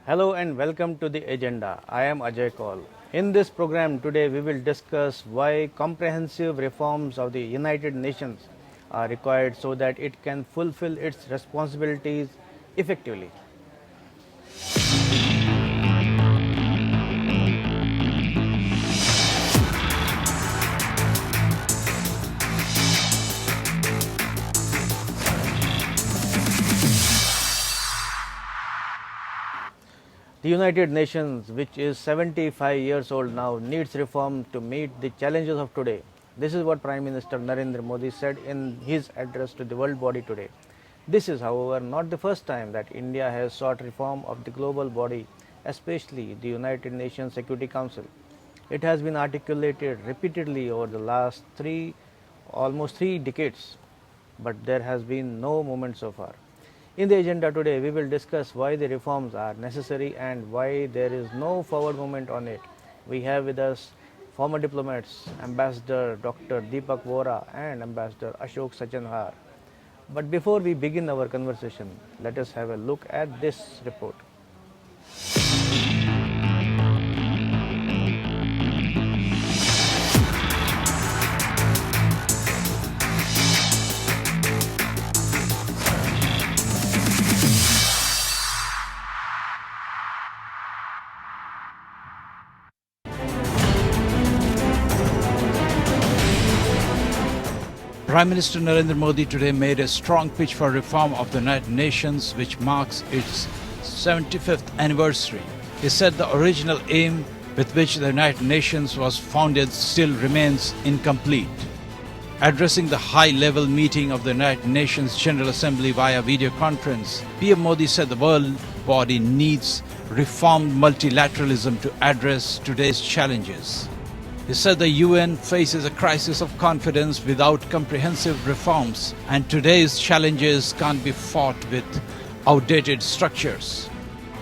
Hello and welcome to the agenda. I am Ajay Kaul. In this program today we will discuss why comprehensive reforms of the United Nations are required so that it can fulfill its responsibilities effectively. The United Nations, which is 75 years old now, needs reform to meet the challenges of today. This is what Prime Minister Narendra Modi said in his address to the world body today. This is, however, not the first time that India has sought reform of the global body, especially the United Nations Security Council. It has been articulated repeatedly over the last almost three decades, but there has been no movement so far. In the agenda today, we will discuss why the reforms are necessary and why there is no forward movement on it. We have with us former diplomats, Ambassador Dr. Deepak Vora and Ambassador Ashok Sajanhar. But before we begin our conversation, let us have a look at this report. Prime Minister Narendra Modi today made a strong pitch for reform of the United Nations, which marks its 75th anniversary. He said the original aim with which the United Nations was founded still remains incomplete. Addressing the high-level meeting of the United Nations General Assembly via video conference, PM Modi said the world body needs reformed multilateralism to address today's challenges. He said the UN faces a crisis of confidence without comprehensive reforms, and today's challenges can't be fought with outdated structures.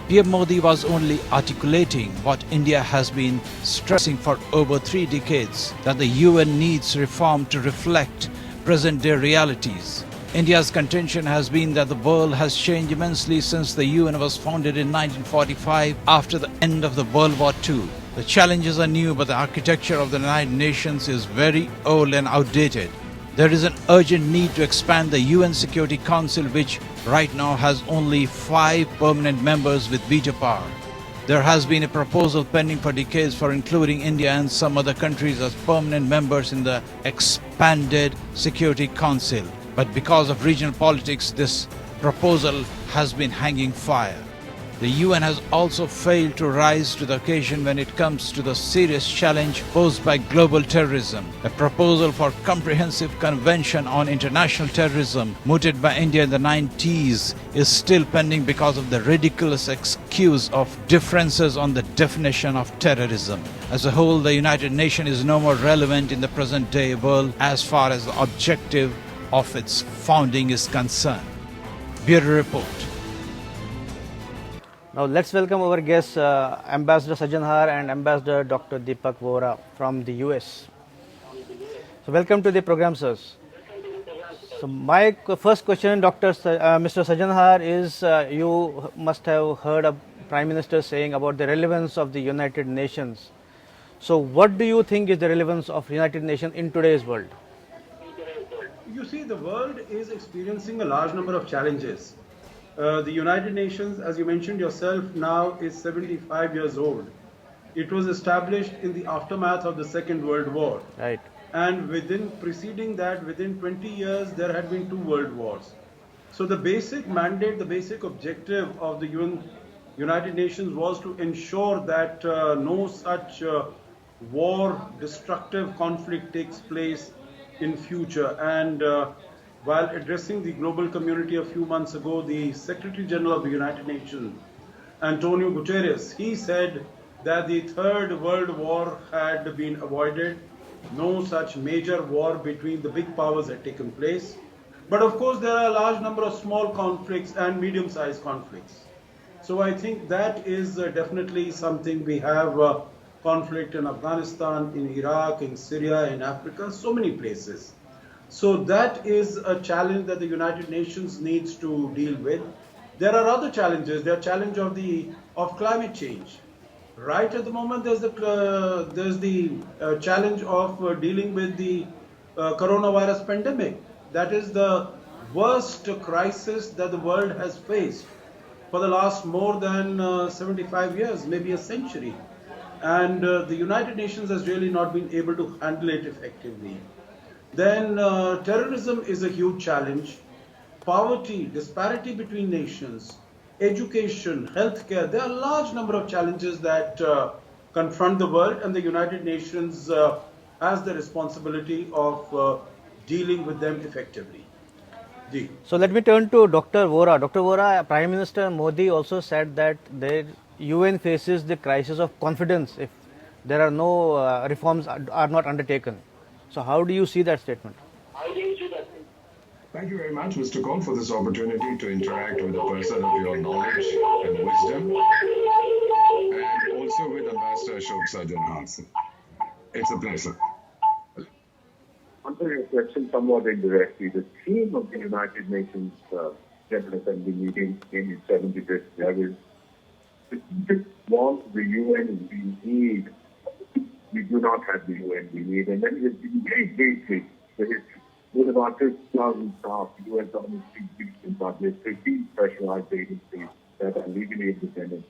PM Modi was only articulating what India has been stressing for over 3 decades, that the UN needs reform to reflect present-day realities. India's contention has been that the world has changed immensely since the UN was founded in 1945 after the end of the World War II. The challenges are new, but the architecture of the United Nations is very old and outdated. There is an urgent need to expand the UN Security Council, which right now has only 5 permanent members with veto power. There has been a proposal pending for decades for including India and some other countries as permanent members in the expanded Security Council. But because of regional politics, this proposal has been hanging fire. The UN has also failed to rise to the occasion when it comes to the serious challenge posed by global terrorism. A proposal for comprehensive convention on international terrorism, mooted by India in the 90s, is still pending because of the ridiculous excuse of differences on the definition of terrorism. As a whole, the United Nations is no more relevant in the present-day world as far as the objective of its founding is concerned. Bureau Report. Now let's welcome our guests, Ambassador Sajanhar and Ambassador Dr. Deepak Vora from the US. So welcome to the program, sirs. So my first question, Mr. Sajanhar, is you must have heard a Prime Minister saying about the relevance of the United Nations. So what do you think is the relevance of United Nations in today's world? You see, the world is experiencing a large number of challenges. The United Nations, as you mentioned yourself, now is 75 years old. It was established in the aftermath of the Second World War. Right. And preceding that, within 20 years, there had been 2 world wars. So the basic mandate, the basic objective of the United Nations was to ensure that no such war, destructive conflict takes place in future. And while addressing the global community a few months ago, the Secretary General of the United Nations, Antonio Guterres, he said that the Third World War had been avoided. No such major war between the big powers had taken place. But of course, there are a large number of small conflicts and medium-sized conflicts. So I think that is definitely something we have. Conflict in Afghanistan, in Iraq, in Syria, in Africa, so many places. So that is a challenge that the United Nations needs to deal with. There are other challenges. There are challenge of climate change. Right at the moment, there's the challenge of dealing with the coronavirus pandemic. That is the worst crisis that the world has faced for the last more than 75 years, maybe a century. And the United Nations has really not been able to handle it effectively. Then terrorism is a huge challenge. Poverty, disparity between nations, education, healthcare. There are a large number of challenges that confront the world, and the United Nations has the responsibility of dealing with them effectively. Ji. So let me turn to Dr. Vora. Dr. Vora, Prime Minister Modi also said that the UN faces the crisis of confidence if there are no reforms are not undertaken. So how do you see that statement? Thank you very much, Mr. Cole, for this opportunity to interact with a person of your knowledge and wisdom, and also with Ambassador Ashok Sajjan. It's a pleasure. Answer your question somewhat indirectly. The theme of the United Nations General Assembly meeting in its 75th level, the people want the UN we need. We do not have the UN we need. And then it's been very basic. With about 50,000 staff, US Army Peacekeeping Operations, 15 specialized agencies that are legally independent.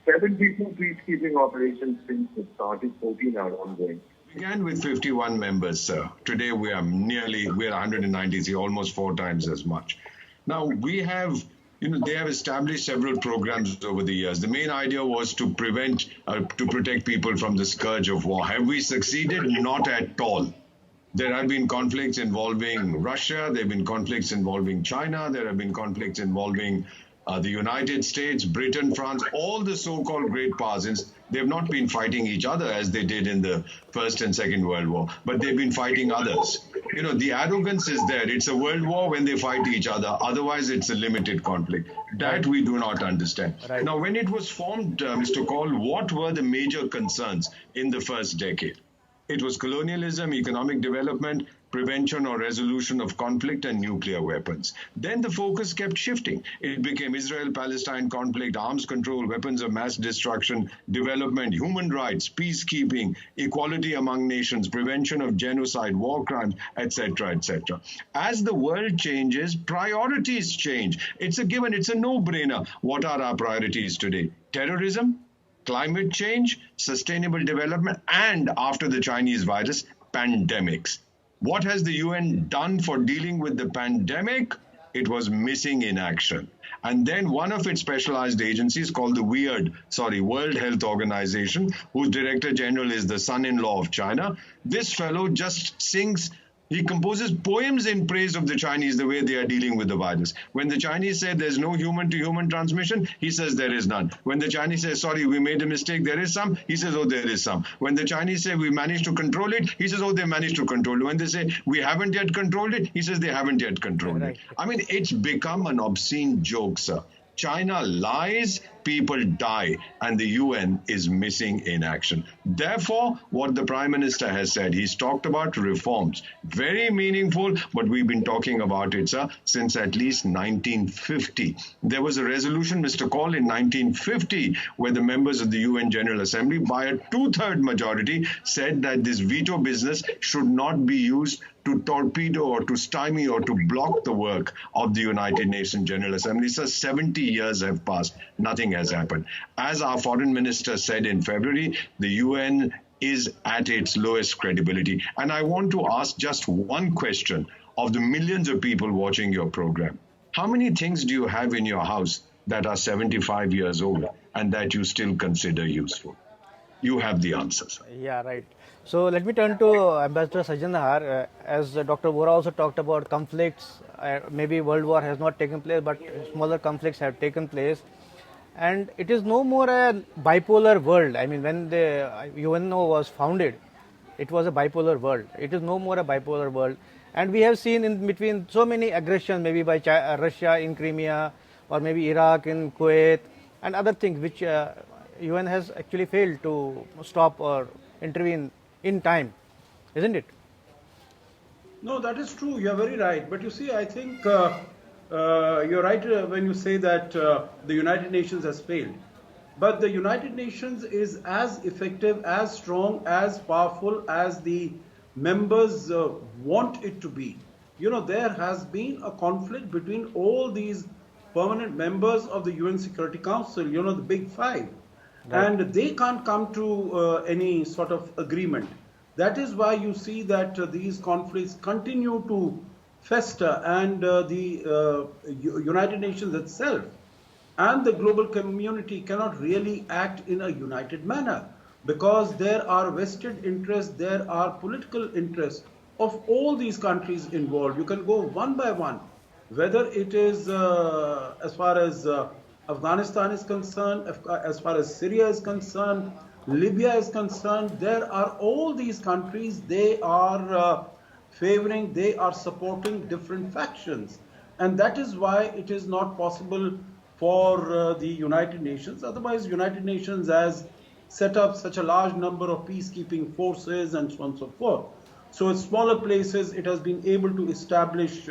72 peacekeeping operations since it started, 14 are ongoing. Began with 51 members, sir. Today we're 193, almost 4 times as much. Now we have, they have established several programs over the years. The main idea was to to protect people from the scourge of war. Have we succeeded? Not at all. There have been conflicts involving Russia, there have been conflicts involving China, there have been conflicts involving the United States, Britain, France, all the so-called great powers. They have not been fighting each other as they did in the First and Second World War, but they've been fighting others. The arrogance is there. It's a world war when they fight each other. Otherwise, it's a limited conflict. That we do not understand. Right. Now, when it was formed, Mr. Cole, what were the major concerns in the first decade? It was colonialism, economic development, prevention or resolution of conflict, and nuclear weapons. Then the focus kept shifting. It became Israel-Palestine conflict, arms control, weapons of mass destruction, development, human rights, peacekeeping, equality among nations, prevention of genocide, war crimes, etc., etc. As the world changes, priorities change. It's a given, it's a no-brainer. What are our priorities today? Terrorism? Climate change, sustainable development, and after the Chinese virus, pandemics. What has the UN done for dealing with the pandemic? It was missing in action. And then one of its specialized agencies called the World Health Organization, whose Director General is the son-in-law of China. This fellow just he composes poems in praise of the Chinese, the way they are dealing with the virus. When the Chinese say there's no human-to-human transmission, he says there is none. When the Chinese say, sorry, we made a mistake, there is some, he says, oh, there is some. When the Chinese say we managed to control it, he says, oh, they managed to control it. When they say we haven't yet controlled it, he says they haven't yet controlled it. I mean, it's become an obscene joke, sir. China lies, people die, and the UN is missing in action. Therefore, what the Prime Minister has said, he's talked about reforms. Very meaningful, but we've been talking about it, sir, since at least 1950. There was a resolution, Mr. Cole, in 1950, where the members of the UN General Assembly, by a 2/3 majority, said that this veto business should not be used to torpedo or to stymie or to block the work of the United Nations General Assembly. So 70 years have passed. Nothing has happened. As our foreign minister said in February, the UN is at its lowest credibility. And I want to ask just one question of the millions of people watching your program. How many things do you have in your house that are 75 years old and that you still consider useful? You have the answers. Yeah, right. So let me turn to Ambassador Sajjan. As Dr. Vora also talked about conflicts, maybe world war has not taken place, but smaller conflicts have taken place. And it is no more a bipolar world. I mean, when the UNO was founded, it was a bipolar world. It is no more a bipolar world. And we have seen in between so many aggressions, maybe by Russia in Crimea, or maybe Iraq in Kuwait, and other things which UN has actually failed to stop or intervene in time, isn't it? No, that is true. You are very right. But you see, I think you're right when you say that the United Nations has failed. But the United Nations is as effective, as strong, as powerful as the members want it to be. You know, there has been a conflict between all these permanent members of the UN Security Council, you know, the big five. Right. And they can't come to any sort of agreement. That is why you see that these conflicts continue to fester, and the United Nations itself and the global community cannot really act in a united manner, because there are vested interests, there are political interests of all these countries involved. You can go one by one, whether it is as far as Afghanistan is concerned, as far as Syria is concerned, Libya is concerned. There are all these countries, they are favoring, they are supporting different factions. And that is why it is not possible for the United Nations. Otherwise, United Nations has set up such a large number of peacekeeping forces and so on and so forth. So in smaller places, it has been able to establish,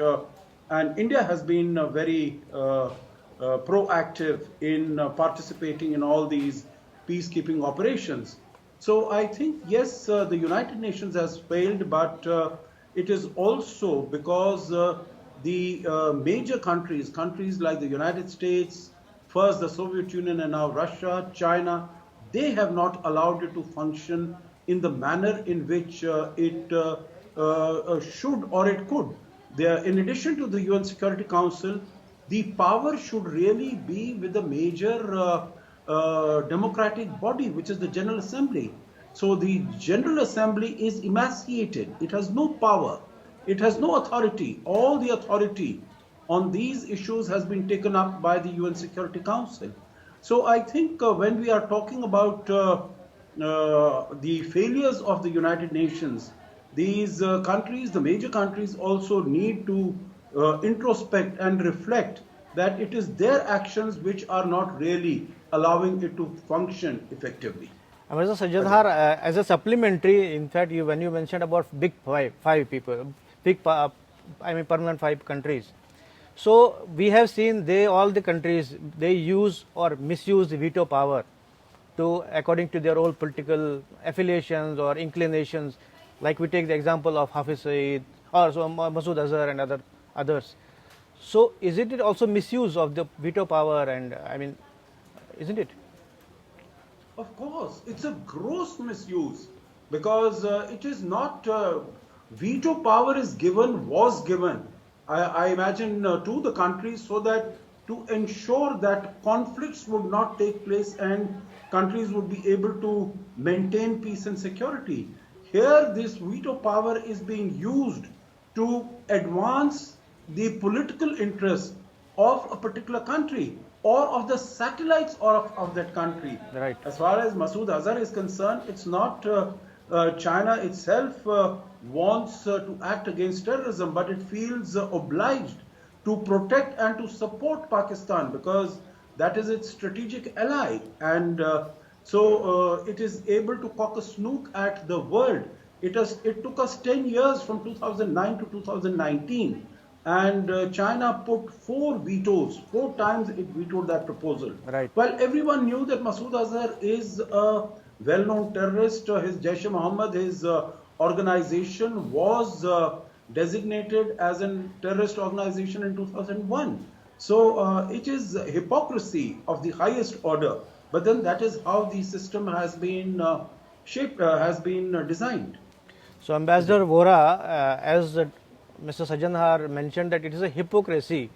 and India has been very proactive in participating in all these peacekeeping operations. So I think, yes, the United Nations has failed, but it is also because the major countries like the United States, first the Soviet Union and now Russia, China, they have not allowed it to function in the manner in which it should or it could. In addition to the UN Security Council, the power should really be with the major democratic body, which is the General Assembly. So the General Assembly is emaciated. It has no power. It has no authority. All the authority on these issues has been taken up by the UN Security Council. So I think when we are talking about the failures of the United Nations, these countries, the major countries, also need to introspect and reflect that it is their actions which are not really allowing it to function effectively. Mr. Sajjadhar, as a supplementary, in fact, when you mentioned about big five people, permanent five countries. So we have seen all the countries, they use or misuse the veto power to according to their own political affiliations or inclinations. Like we take the example of Hafiz Saeed or Masood Azhar and others. So is it also misuse of the veto power? And I mean, isn't it? Of course, it's a gross misuse, because it is not veto power was given. I imagine to the countries so that to ensure that conflicts would not take place and countries would be able to maintain peace and security. Here, this veto power is being used to advance the political interests of a particular country or of the satellites of that country. Right. As far as Masood Azhar is concerned, it's not China itself wants to act against terrorism, but it feels obliged to protect and to support Pakistan because that is its strategic ally. And so it is able to cock a snook at the world. It took us 10 years from 2009 to 2019. And China put 4 vetoes. 4 times it vetoed that proposal. Right. Well, everyone knew that Masood Azhar is a well-known terrorist. His Jaish-e-Mohammed, his organization was designated as a terrorist organization in 2001. So it is hypocrisy of the highest order. But then that is how the system has been designed. So Ambassador Vora, as Mr. Sajjadhar mentioned, that it is a hypocrisy,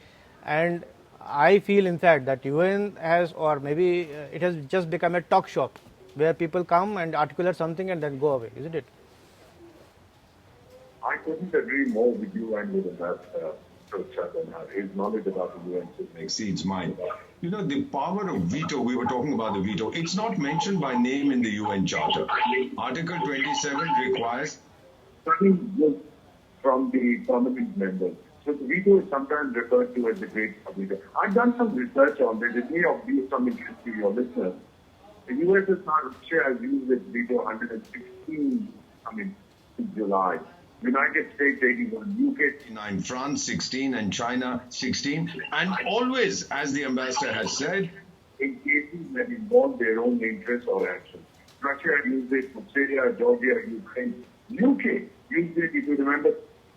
and I feel in fact that UN has, or maybe it has just become a talk shop where people come and articulate something and then go away, isn't it? I couldn't agree more with you and with Ambassador Sajjadhar. His knowledge about the UN system exceeds mine. You know, the power of veto, we were talking about the veto, it's not mentioned by name in the UN Charter. Article 27 requires from the permanent members. So the veto is sometimes referred to as the great veto. I've done some research on this. It may be some interest to your listeners. The USSR Russia has used its veto 116, in July. United States 81, UK 9, France 16, and China 16. And always, as the ambassador has said, in cases that involve their own interests or actions. Russia used it for Syria, Georgia, Ukraine. UK used it, if you remember,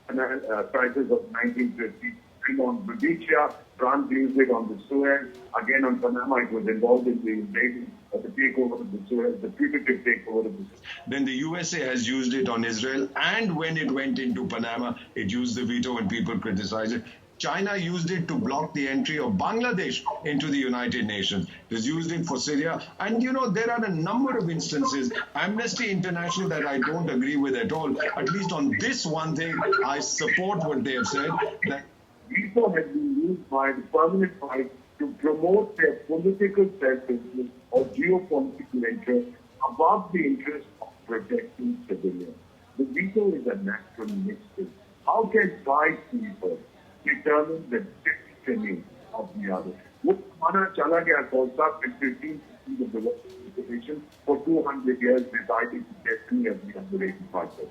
crisis of 1950. And on Rhodesia, France used it on the Suez. Again, on Panama, it was involved in the invasion of the takeover of the Suez, the putative takeover of the Suez. Then the USA has used it on Israel, and when it went into Panama, it used the veto when people criticized it. China used it to block the entry of Bangladesh into the United Nations. It has used it for Syria. And, there are a number of instances, Amnesty International, that I don't agree with at all. At least on this one thing, I support what they have said. That veto has been used by the permanent fight to promote their political self-interest or geopolitical interest above the interest of protecting civilians. The veto is a natural mixture. How can five people determine the destiny of the other? Mana chala gaya Khalsa in 15% of the world population for 200 years decided the destiny of the other 85%.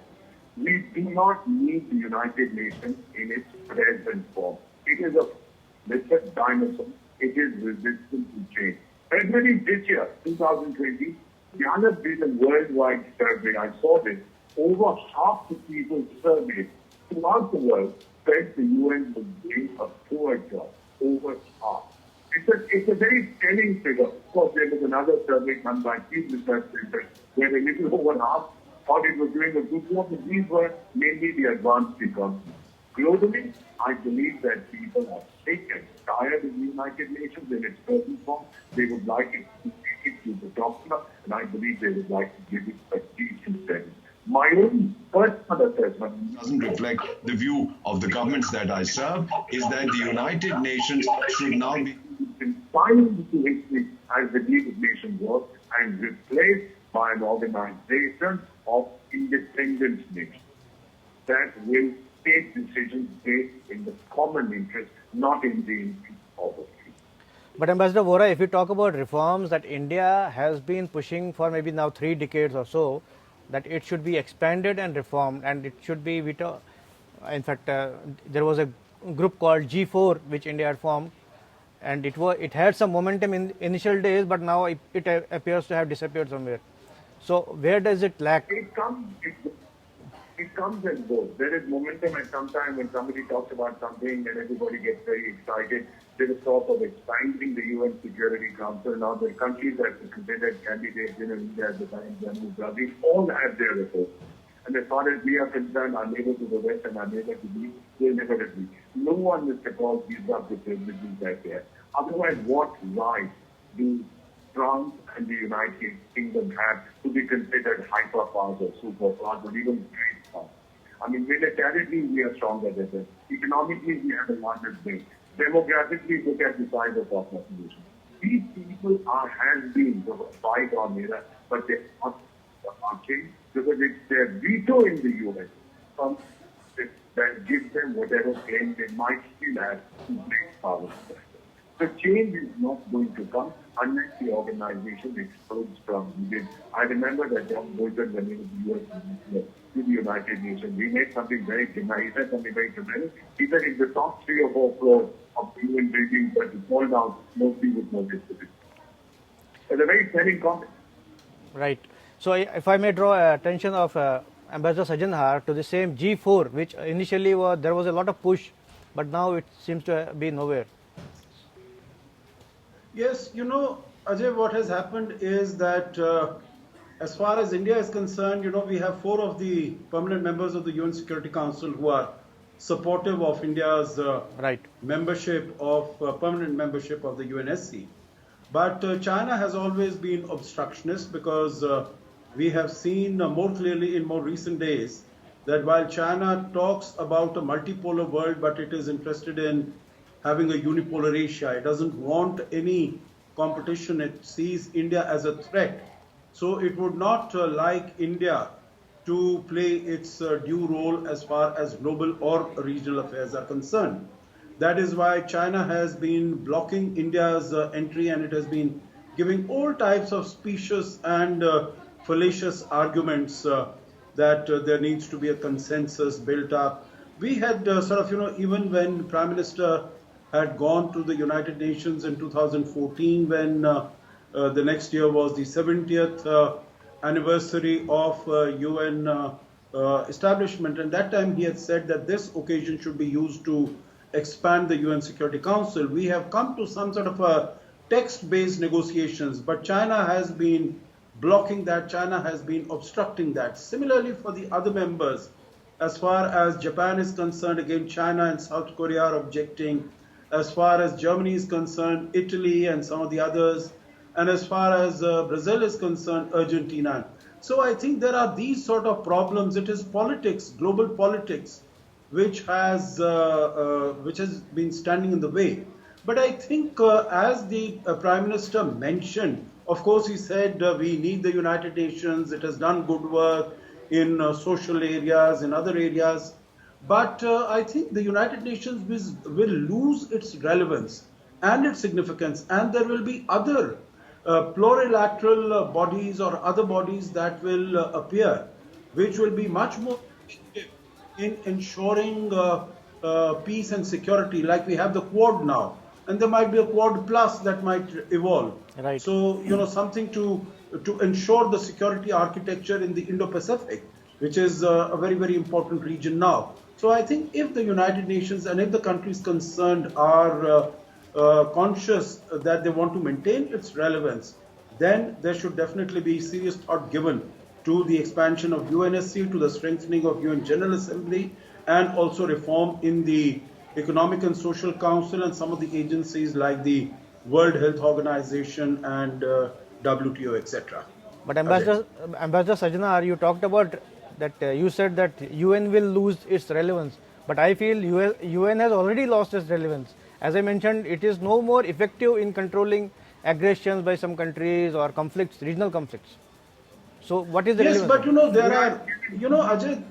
We do not need the United Nations in its present form. It is a dinosaur. It is resistant to change. February this year, 2020, Ghana did a worldwide survey. I saw this. Over half the people surveyed throughout the world said the UN was doing a poor job. Over half. It's a very telling figure. Of course, there was another survey done by Pew Research Center where a little over half thought it was doing a good job, but these were mainly the advanced economies. Globally, I believe that people are sick and tired of the United Nations in its present form. They would like it to take it to the top now, and I believe they would like to give it a decent status. My own personal assessment doesn't reflect the view of the governments that I serve, is that the United Nations should now be confined to history as the League of Nations was and replaced by an organization of independent nations that will take decisions based in the common interest, not in the interest of a few. But Ambassador Vora, if you talk about reforms that India has been pushing for maybe now 3 decades or so, that it should be expanded and reformed, and it should be veto. In fact, there was a group called G4 which India had formed, and it had some momentum in initial days, but now it appears to have disappeared somewhere. So where does it lack? It comes and goes. There is momentum at some time when somebody talks about something and everybody gets very excited. There is talk of expanding the UN Security Council. Now the countries that are considered candidates in India at the time, Jammu, Brazil, all have their reports. And as far as we are concerned, our neighbor to the west and our neighbor to the east, they never agree. No one, Mr. Paul, gives up the privileges that they have. Otherwise, what right do France and the United Kingdom have to be considered hyperpowers or superpowers or even great powers? I mean, militarily, we are stronger than them. Economically, we have a larger base. Demographically, look at the size of our population. These people have been fight on era, but they're not marching because it's their veto in the UN that gives them whatever claim they might still have to break power. The change is not going to come unless the organization explodes from within. I remember that John Bolton, when he was the US to the United Nations, he made something very dramatic. He said something very dramatic. He said if the top 3 or 4 floors of the UN buildings were to fall down, nobody would notice it. It's a very telling comment. Right. So if I may draw attention of Ambassador Sajanhar to the same G4, which initially there was a lot of push, but now it seems to be nowhere. Yes, Ajay, what has happened is that as far as India is concerned, we have 4 of the permanent members of the UN Security Council who are supportive of India's membership of permanent membership of the UNSC. But China has always been obstructionist because we have seen more clearly in more recent days that while China talks about a multipolar world, but it is interested in having a unipolar Asia. It doesn't want any competition. It sees India as a threat. So it would not like India to play its due role as far as global or regional affairs are concerned. That is why China has been blocking India's entry, and it has been giving all types of specious and fallacious arguments that there needs to be a consensus built up. We had even when Prime Minister had gone to the United Nations in 2014, when the next year was the 70th anniversary of UN establishment, and that time he had said that this occasion should be used to expand the UN Security Council. We have come to some sort of a text-based negotiations, but China has been blocking that, China has been obstructing that. Similarly for the other members, as far as Japan is concerned, again China and South Korea are objecting. As far as Germany is concerned, Italy and some of the others. And as far as Brazil is concerned, Argentina. So I think there are these sort of problems. It is politics, global politics, which has been standing in the way. But I think as the Prime Minister mentioned, of course he said we need the United Nations, it has done good work in social areas, in other areas. But I think the United Nations will lose its relevance and its significance, and there will be other plurilateral bodies or other bodies that will appear, which will be much more effective in ensuring peace and security, like we have the Quad now. And there might be a Quad Plus that might evolve. Right. So, something to ensure the security architecture in the Indo-Pacific, which is a very, very important region now. So I think if the United Nations and if the countries concerned are conscious that they want to maintain its relevance, then there should definitely be serious thought given to the expansion of UNSC, to the strengthening of UN General Assembly, and also reform in the Economic and Social Council and some of the agencies like the World Health Organization and WTO, etc. But Ambassador Sajjanar, you talked about that you said that UN will lose its relevance, but I feel UN has already lost its relevance. As I mentioned, it is no more effective in controlling aggressions by some countries or conflicts, regional conflicts. So what is the relevance? Yes, but there are, Ajay,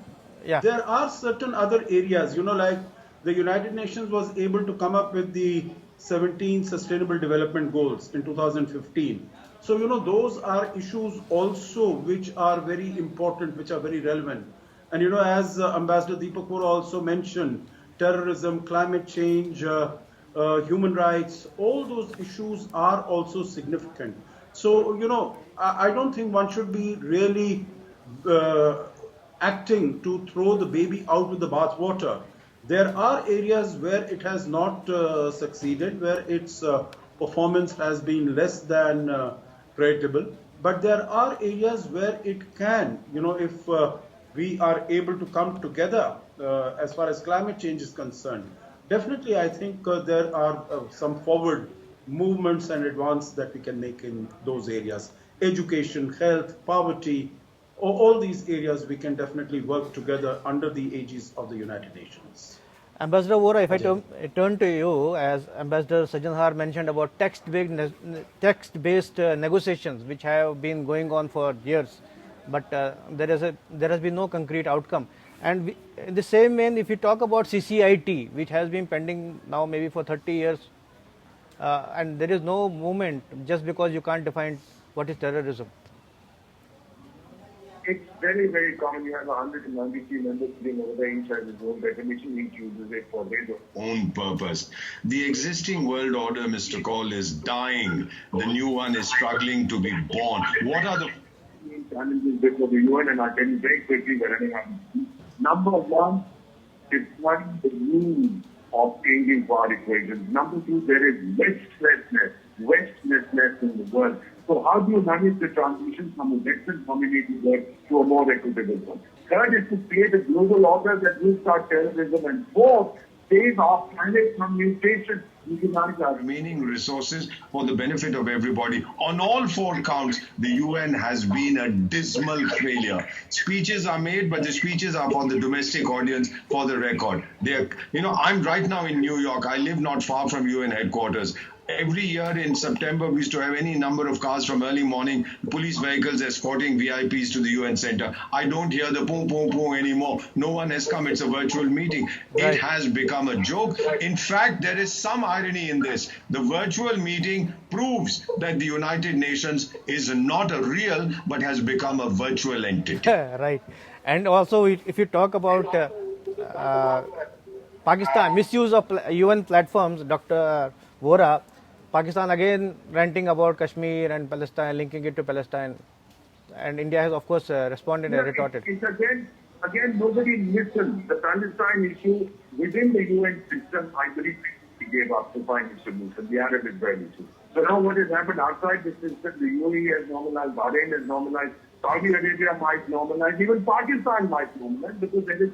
Yeah. there are certain other areas, like the United Nations was able to come up with the 17 Sustainable Development Goals in 2015. So, those are issues also which are very important, which are very relevant. And, as Ambassador Deepak Vora also mentioned, terrorism, climate change, human rights, all those issues are also significant. So, I don't think one should be really acting to throw the baby out with the bathwater. There are areas where it has not succeeded, where its performance has been less than creditable. But there are areas where it can, if we are able to come together as far as climate change is concerned. Definitely, I think there are some forward movements and advances that we can make in those areas. Education, health, poverty, all these areas we can definitely work together under the aegis of the United Nations. Ambassador Vora, if I turn to you, as Ambassador Sajjanar mentioned about text-based negotiations, which have been going on for years, but there has been no concrete outcome. And in the same vein, if you talk about CCIT, which has been pending now maybe for 30 years, and there is no movement just because you can't define what is terrorism. It's very, very common. You have 193 members sitting over there, each has his own definition, each uses it for their own purpose. The existing world order, Mr. Kaul, is dying. The new one is struggling to be born. What are the challenges before the UN, and I'll tell you very quickly where running out. Number one, defining the need of changing power equations. Number two, there is restlessness in the world. So how do you manage the transition from a Western dominated world to a more equitable one? Third is to create a global order that will start terrorism. And fourth, save our planet from mutation. Remaining resources for the benefit of everybody. On all four counts, the UN has been a dismal failure. Speeches are made, but the speeches are for the domestic audience, for the record. I'm right now in New York. I live not far from UN headquarters. Every year in September, we used to have any number of cars from early morning, police vehicles escorting VIPs to the UN Center. I don't hear the boom, boom, boom anymore. No one has come. It's a virtual meeting. Right. It has become a joke. In fact, there is some irony in this. The virtual meeting proves that the United Nations is not a real, but has become a virtual entity. Right. And also, if you talk about uh, Pakistan misuse of UN platforms, Dr. Vora, Pakistan again ranting about Kashmir and Palestine, linking it to Palestine, and India has of course responded and retorted. It's again, nobody listens. The Palestine issue within the UN system, I believe we gave up to find a solution, the Arab-Israel issue. So now what has happened outside the system, the UAE has normalized, Bahrain has normalized, Saudi Arabia might normalize, even Pakistan might normalize, because there is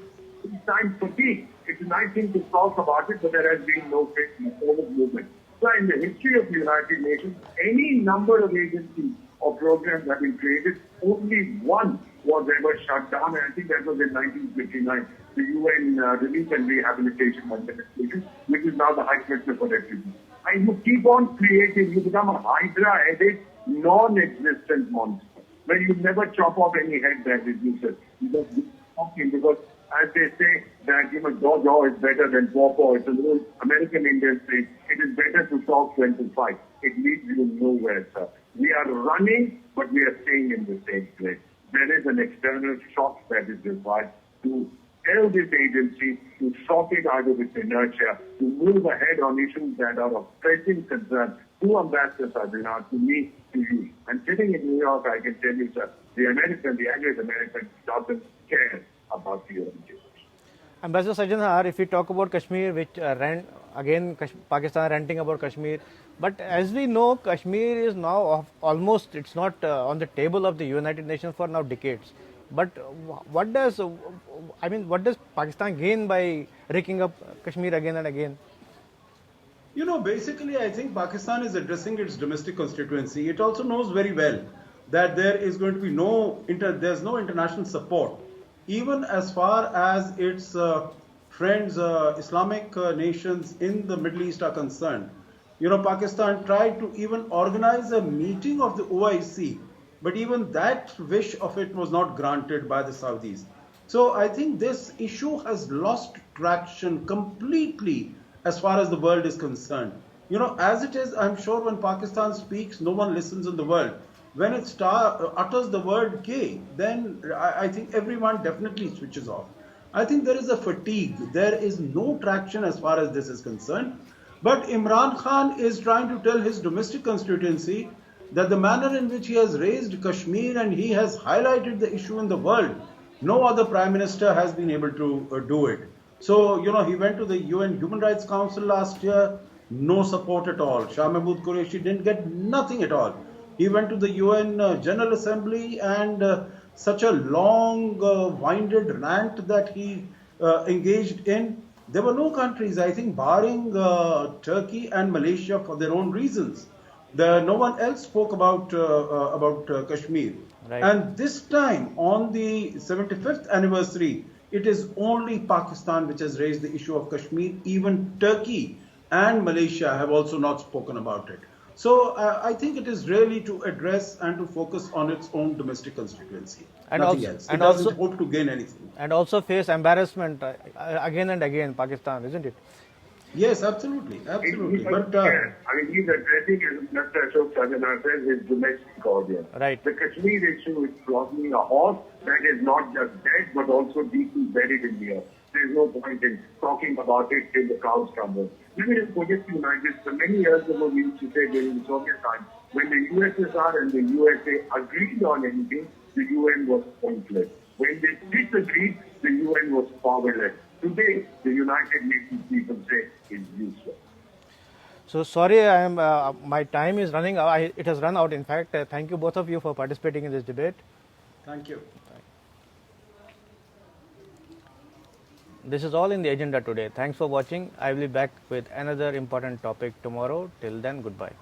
time fatigue. It's a nice thing to talk about it, but there has been no forward movement. So in the history of the United Nations, any number of agencies or programs have been created. Only one was ever shut down, and I think that was in 1959, the UN Relief and Rehabilitation Administration, which is now the High Commissioner for Refugees. And you keep on creating, you become a Hydra-headed, non-existent monster, where you never chop off any head that reduces. You just keep talking, because as they say that, jaw is better than paw. It's an old American Indian saying, it is better to talk than to fight. It leads you nowhere, sir. We are running, but we are staying in the same place. There is an external shock that is required to tell this agency to shock it out of its inertia, to move ahead on issues that are of pressing concern to Ambassador Sajjanah, to me, to you. And sitting in New York, I can tell you, sir, the average American doesn't care about the origin. Ambassador Sajjanah, if we talk about Kashmir, which Pakistan ranting about Kashmir, but as we know, Kashmir is now almost, it's not on the table of the United Nations for now decades. But what does Pakistan gain by raking up Kashmir again and again? Basically, I think Pakistan is addressing its domestic constituency. It also knows very well that there is going to be there's no international support, even as far as its friends, Islamic nations in the Middle East are concerned. Pakistan tried to even organize a meeting of the OIC, but even that wish of it was not granted by the Saudis. So I think this issue has lost traction completely as far as the world is concerned. As it is, I'm sure when Pakistan speaks, no one listens in the world. When it utters the word gay, then I think everyone definitely switches off. I think there is a fatigue. There is no traction as far as this is concerned. But Imran Khan is trying to tell his domestic constituency that the manner in which he has raised Kashmir and he has highlighted the issue in the world, no other Prime Minister has been able to do it. So, he went to the UN Human Rights Council last year, no support at all. Shah Mahmood Qureshi didn't get nothing at all. He went to the UN General Assembly and such a long, winded rant that he engaged in. There were no countries, I think, barring Turkey and Malaysia for their own reasons. No one else spoke about Kashmir. Right. And this time, on the 75th anniversary, it is only Pakistan which has raised the issue of Kashmir. Even Turkey and Malaysia have also not spoken about it. So I think it is really to address and to focus on its own domestic constituency. And nothing also, else. and It doesn't also, hope to gain anything. And also face embarrassment again and again, Pakistan, isn't it? Yes, absolutely. But he's addressing, as Mr. Ashok Sajjanah says, his domestic audience. Right. The Kashmir issue is flogging a horse that is not just dead, but also deeply buried in the earth. There's no point in talking about it till the cows come home. Let me just forget you, so many years ago we used to say during the Soviet time, when the USSR and the USA agreed on anything, the UN was pointless. When they disagreed, the UN was powerless. Today, the United Nations people say is useless. So sorry, my time is running out. It has run out. In fact, thank you both of you for participating in this debate. Thank you. This is all in the agenda today. Thanks for watching. I will be back with another important topic tomorrow. Till then, goodbye.